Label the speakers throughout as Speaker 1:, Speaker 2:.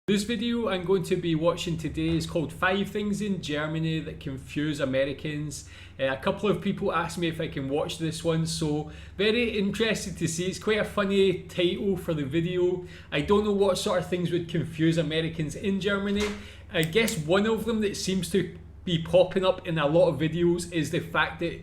Speaker 1: This video I'm going to be watching today is called 5 Things in Germany that Confuse Americans. A couple of people asked me if I can watch this one, so very interested to see. It's quite a funny title for the video. I don't know what sort of things would confuse Americans in Germany. I guess one of them that seems to be popping up in a lot of videos is the fact that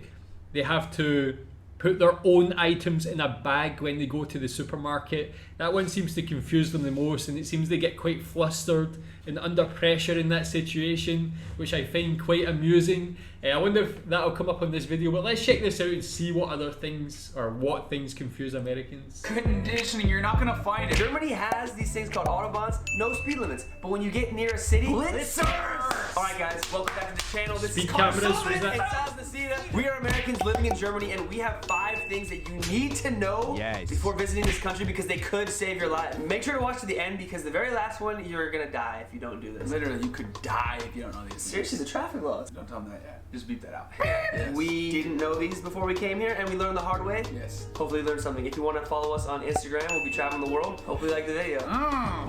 Speaker 1: they have to put their own items in a bag when they go to the supermarket. That one seems to confuse them the most, and it seems they get quite flustered and under pressure in that situation, which I find quite amusing. I wonder if that'll come up on this video, but let's check this out and see what other things or what things confuse Americans.
Speaker 2: Conditioning, you're not gonna find it.
Speaker 3: Germany has these things called Autobahns, no speed limits, but when you get near a city, blitzers! Alright guys, welcome back to the channel. This
Speaker 1: Speed
Speaker 3: is called
Speaker 1: cameras,
Speaker 3: Solid
Speaker 1: was that?
Speaker 3: and Sounds the Cena. We are Americans living in Germany, and we have 5 things that you need to know before visiting this country because they could save your life. Make sure to watch to the end because the very last one, you're gonna die if you don't do this.
Speaker 2: Literally, you could die if you don't know these.
Speaker 3: Seriously, the traffic laws.
Speaker 2: Don't tell them that yet. Just beep that out. Yes.
Speaker 3: We didn't know these before we came here, and we learned the hard way.
Speaker 2: Yes.
Speaker 3: Hopefully you learned something. If you want to follow us on Instagram, we'll be traveling the world. Hopefully you like the video.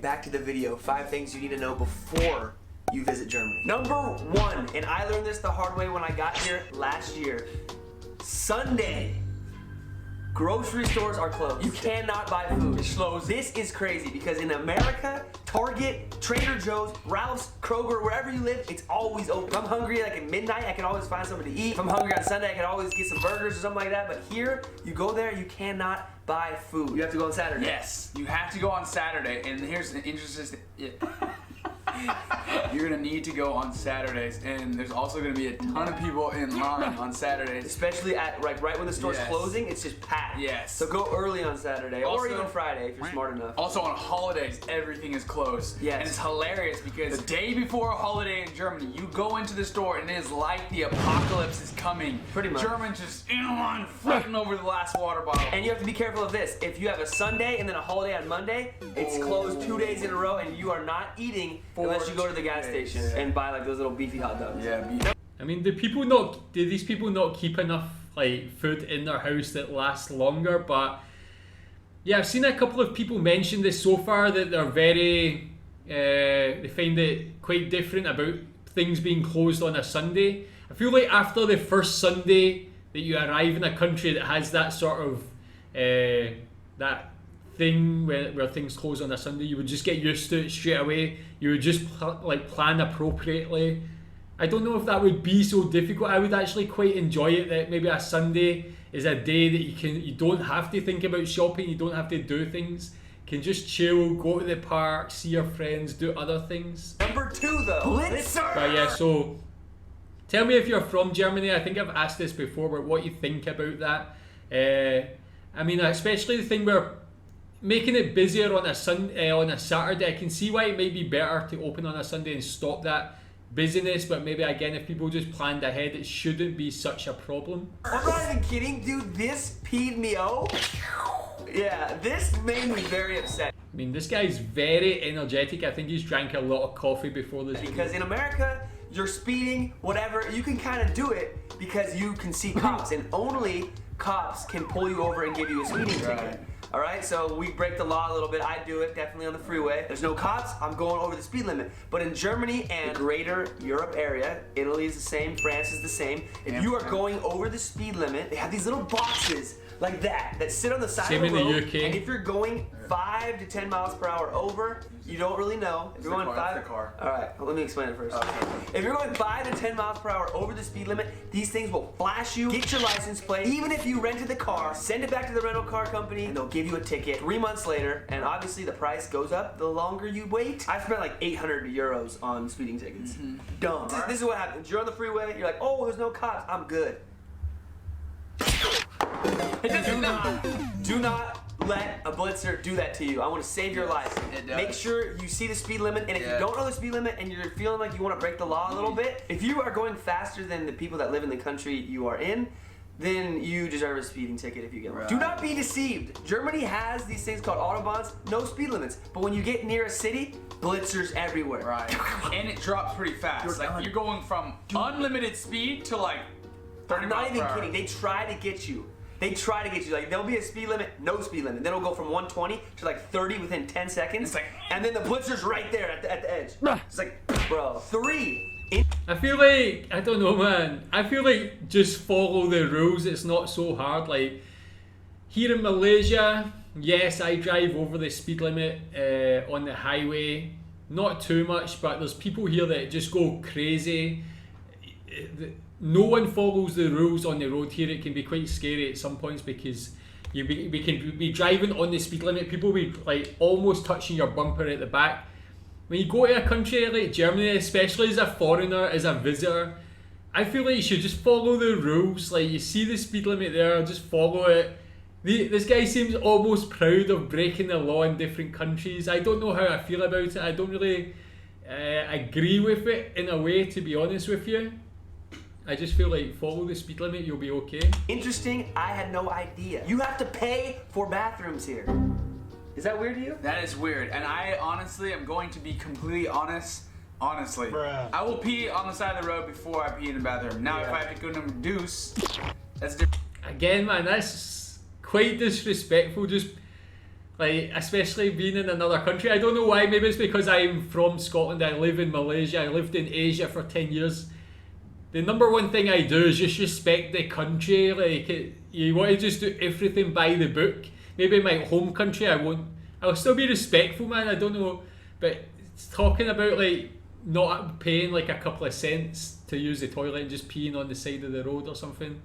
Speaker 3: Back to the video. 5 things you need to know before you visit Germany. Number 1, and I learned this the hard way when I got here last year. Sunday. Grocery stores are closed. You cannot buy food. This is crazy because in America, Target, Trader Joe's, Ralph's, Kroger, wherever you live, it's always open. If I'm hungry like at midnight, I can always find something to eat. If I'm hungry on Sunday, I can always get some burgers or something like that. But here, you go there, you cannot buy food. You have to go on Saturday.
Speaker 2: Yes, you have to go on Saturday, and here's an interesting. You're gonna need to go on Saturdays, and there's also gonna be a ton of people in line on Saturdays.
Speaker 3: Especially at right when the store's closing, it's just packed.
Speaker 2: Yes.
Speaker 3: So go early on Saturday or even Friday if you're smart enough.
Speaker 2: Also on holidays, everything is closed.
Speaker 3: Yes.
Speaker 2: And it's hilarious because the day before a holiday in Germany, you go into the store and it is like the apocalypse is coming.
Speaker 3: Pretty much.
Speaker 2: Germans just in line fighting over the last water bottle.
Speaker 3: And you have to be careful of this. If you have a Sunday and then a holiday on Monday, it's closed 2 days in a row, and you are not eating unless you go to the gas station and buy like those little beefy hot dogs.
Speaker 2: Yeah.
Speaker 1: I mean, do these people not keep enough like food in their house that lasts longer? But yeah, I've seen a couple of people mention this so far that they're very they find it quite different about things being closed on a Sunday. I feel like after the first Sunday that you arrive in a country that has that sort of that thing where things close on a Sunday, you would just get used to it straight away. You would just plan appropriately. I don't know if that would be so difficult. I would actually quite enjoy it that maybe a Sunday is a day that you don't have to think about shopping, you don't have to do things. You can just chill, go to the park, see your friends, do other things.
Speaker 3: Number 2 though, blitzer.
Speaker 1: But yeah, so tell me if you're from Germany. I think I've asked this before, but what you think about that. I mean, especially the thing where making it busier on a Saturday, I can see why it might be better to open on a Sunday and stop that busyness, but maybe again, if people just planned ahead, it shouldn't be such a problem.
Speaker 3: I'm not even kidding, dude. This peed me off. Yeah, this made me very upset.
Speaker 1: I mean, this guy's very energetic. I think he's drank a lot of coffee before this
Speaker 3: Because in America, you're speeding, whatever, you can kind of do it because you can see cops, and only cops can pull you over and give you a speeding ticket. Alright, so we break the law a little bit. I do it definitely on the freeway. There's no cops, I'm going over the speed limit. But in Germany and the greater Europe area, Italy is the same, France is the same. If you are going over the speed limit, they have these little boxes like that sit on the side of the road.
Speaker 1: Same in the UK.
Speaker 3: And if you're going 5 to 10 miles per hour over, you don't really know. If you're going 5, alright, let me explain it first.
Speaker 2: Okay.
Speaker 3: If you're going 5 to 10 miles per hour over the speed limit, these things will flash you, get your license plate. Even if you rented the car, send it back to the rental car company, and they'll give you a ticket 3 months later. And obviously the price goes up the longer you wait. I spent like 800 euros on speeding tickets. Dumb. This is what happens. You're on the freeway, you're like, oh, there's no cops, I'm good. Do not let a blitzer do that to you. I want to save your life. Make sure you see the speed limit, and if you don't know the speed limit and you're feeling like you want to break the law a little bit, if you are going faster than the people that live in the country you are in, then you deserve a speeding ticket if you get one. Do not be deceived. Germany has these things called Autobahns, no speed limits, but when you get near a city, blitzers everywhere.
Speaker 2: Right. And it drops pretty fast. You're going from unlimited speed to like 30
Speaker 3: I'm
Speaker 2: miles
Speaker 3: not even
Speaker 2: per hour.
Speaker 3: kidding. They try to get you. They try to get you, like, there'll be a speed limit, no speed limit. Then it'll go from 120 to like 30 within 10 seconds.
Speaker 2: It's like,
Speaker 3: and then the blitzer's right there at the edge. It's like, bro, 3.
Speaker 1: I feel like, I don't know, man. I feel like just follow the rules. It's not so hard. Like, here in Malaysia, yes, I drive over the speed limit on the highway. Not too much, but there's people here that just go crazy. No one follows the rules on the road here. It can be quite scary at some points because we can be driving on the speed limit. People will be like almost touching your bumper at the back. When you go to a country like Germany, especially as a foreigner, as a visitor, I feel like you should just follow the rules. Like, you see the speed limit there, just follow it. This guy seems almost proud of breaking the law in different countries. I don't know how I feel about it. I don't really agree with it in a way, to be honest with you. I just feel like follow the speed limit, you'll be okay.
Speaker 3: Interesting, I had no idea. You have to pay for bathrooms here. Is that weird to you?
Speaker 2: that is weird. And I honestly am going to be completely honest. Honestly, I will pee on the side of the road before I pee in the bathroom. Now, if I have to go to Deuce, that's different.
Speaker 1: Again, man, that's quite disrespectful. Just like, especially being in another country. I don't know why. Maybe it's because I'm from Scotland. I live in Malaysia. I lived in Asia for 10 years. The number one thing I do is just respect the country. Like, you want to just do everything by the book. Maybe in my home country, I'll still be respectful, man. I don't know, but it's talking about like not paying like a couple of cents to use the toilet and just peeing on the side of the road or something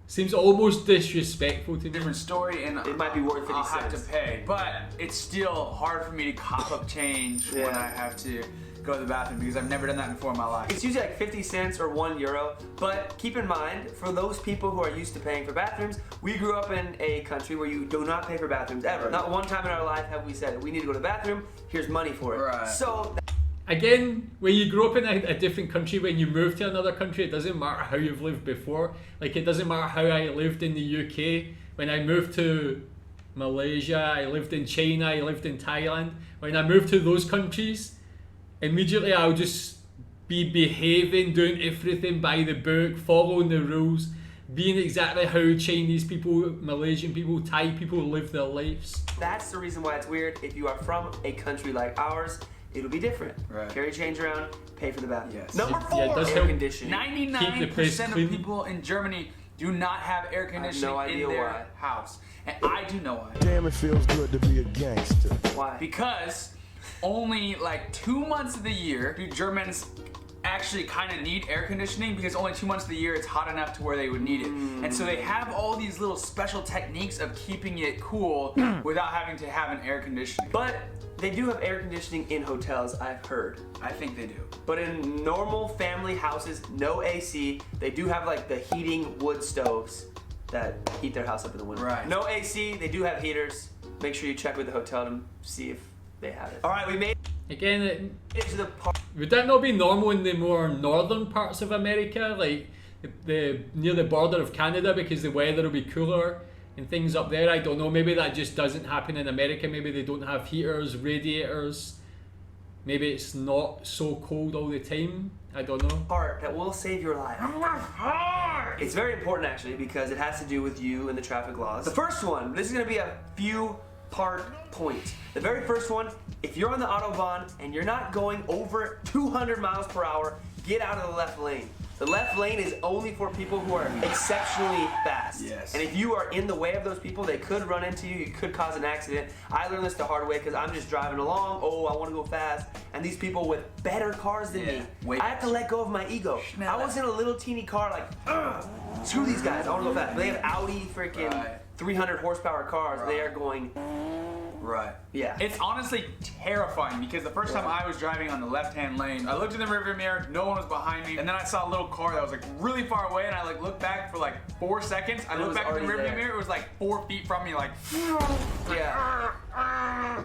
Speaker 1: seems almost disrespectful to me.
Speaker 2: Different story, and
Speaker 3: it might be worth 50
Speaker 2: I'll
Speaker 3: cents.
Speaker 2: have to pay, but it's still hard for me to cough up change when I have to go to the bathroom because I've never done that before in my life.
Speaker 3: It's usually like 50 cents or €1, but keep in mind, for those people who are used to paying for bathrooms, we grew up in a country where you do not pay for bathrooms ever. Not one time in our life have we said, we need to go to the bathroom, here's money for it.
Speaker 2: Right.
Speaker 3: So,
Speaker 1: again, when you grow up in a different country, when you move to another country, it doesn't matter how you've lived before. Like, it doesn't matter how I lived in the UK. When I moved to Malaysia, I lived in China, I lived in Thailand. When I moved to those countries, immediately I'll just be behaving, doing everything by the book, following the rules, being exactly how Chinese people, Malaysian people, Thai people live their lives.
Speaker 3: that's the reason why it's weird. If you are from a country like ours, it'll be different.
Speaker 2: Right.
Speaker 3: Carry change around, pay for the bathroom.
Speaker 2: Yes.
Speaker 3: Number 4,
Speaker 1: Yeah, it does
Speaker 3: air
Speaker 1: help.
Speaker 3: conditioning.
Speaker 2: 99% of
Speaker 1: clean.
Speaker 2: people in Germany do not have air conditioning
Speaker 3: no idea
Speaker 2: in their
Speaker 3: why.
Speaker 2: house. And I do know why.
Speaker 4: Damn, it feels good to be a gangster.
Speaker 3: Why?
Speaker 2: Because only like 2 months of the year do Germans actually kind of need air conditioning, because only 2 months of the year it's hot enough to where they would need it. And so they have all these little special techniques of keeping it cool without having to have an air conditioning.
Speaker 3: But they do have air conditioning in hotels, I've heard.
Speaker 2: I think they do.
Speaker 3: But in normal family houses, no AC, they do have like the heating wood stoves that heat their house up in the winter.
Speaker 2: Right.
Speaker 3: No AC, they do have heaters. Make sure you check with the hotel to see if they have it. All right, we made
Speaker 1: Again,
Speaker 3: it to the part.
Speaker 1: would that not be normal in the more northern parts of America, like the near the border of Canada, because the weather will be cooler and things up there? I don't know. Maybe that just doesn't happen in America. Maybe they don't have heaters, radiators. Maybe it's not so cold all the time. I don't know.
Speaker 3: Part that will save your life. It's very important actually, because it has to do with you and the traffic laws. The first one, this is gonna be a few part point. The very first one, if you're on the Autobahn and you're not going over 200 miles per hour, get out of the left lane. The left lane is only for people who are exceptionally fast.
Speaker 2: Yes.
Speaker 3: And if you are in the way of those people, they could run into you, you could cause an accident. I learned this the hard way because I'm just driving along, oh, I want to go fast, and these people with better cars than me, I have to let go of my ego. I was in a little teeny car like, screw these guys, I want to go fast. They have Audi freaking 300 horsepower cars, they are going, yeah.
Speaker 2: It's honestly terrifying, because the first time I was driving on the left-hand lane, I looked in the rearview mirror, no one was behind me, and then I saw a little car that was like really far away, and I like looked back for like 4 seconds. I looked back in the rearview mirror, it was like 4 feet from me, like,
Speaker 3: yeah.
Speaker 1: I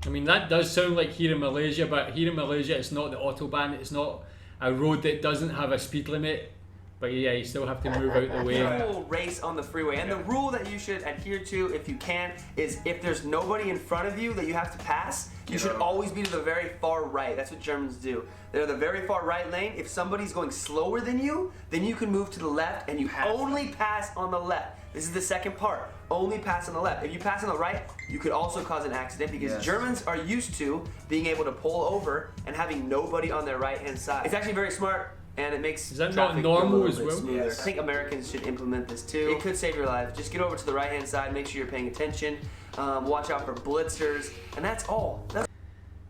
Speaker 1: mean, that does sound like here in Malaysia, but here in Malaysia it's not the Autobahn, it's not a road that doesn't have a speed limit. But yeah, you still have to move out the way.
Speaker 3: People race on the freeway, and the rule that you should adhere to, if you can, is if there's nobody in front of you that you have to pass, you should always be to the very far right. That's what Germans do. They're the very far right lane. If somebody's going slower than you, then you can move to the left, and you only pass on the left. This is the second part. Only pass on the left. If you pass on the right, you could also cause an accident, because Germans are used to being able to pull over and having nobody on their right-hand side. It's actually very smart. And it makes
Speaker 1: Is that not
Speaker 3: traffic
Speaker 1: normal
Speaker 3: a
Speaker 1: as
Speaker 3: little bit
Speaker 1: well?
Speaker 3: smoother. I think Americans should implement this too. It could save your life. Just get over to the right-hand side, make sure you're paying attention, watch out for blitzers, and that's all.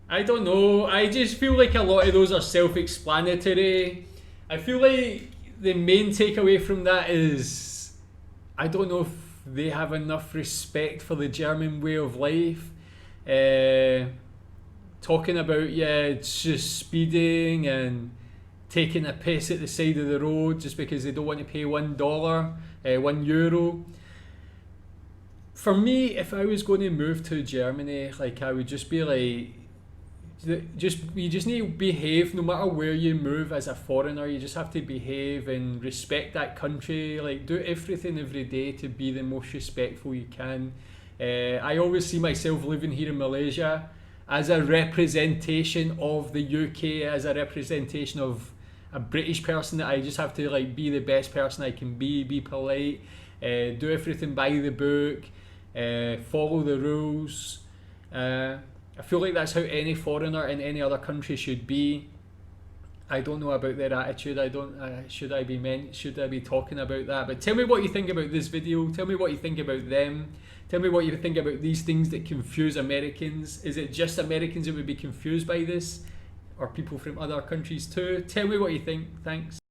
Speaker 1: I don't know. I just feel like a lot of those are self-explanatory. I feel like the main takeaway from that is I don't know if they have enough respect for the German way of life. Talking about, it's just speeding and taking a piss at the side of the road just because they don't want to pay $1, €1. For me, if I was going to move to Germany, like I would just be like, you just need to behave no matter where you move as a foreigner. You just have to behave and respect that country. Like, do everything every day to be the most respectful you can. I always see myself living here in Malaysia as a representation of the UK, as a representation of a British person, that I just have to like be the best person I can be polite, do everything by the book, follow the rules. I feel like that's how any foreigner in any other country should be. I don't know about their attitude. Should I be talking about that? But tell me what you think about this video. Tell me what you think about them. Tell me what you think about these things that confuse Americans. Is it just Americans that would be confused by this? Or people from other countries too? Tell me what you think. Thanks.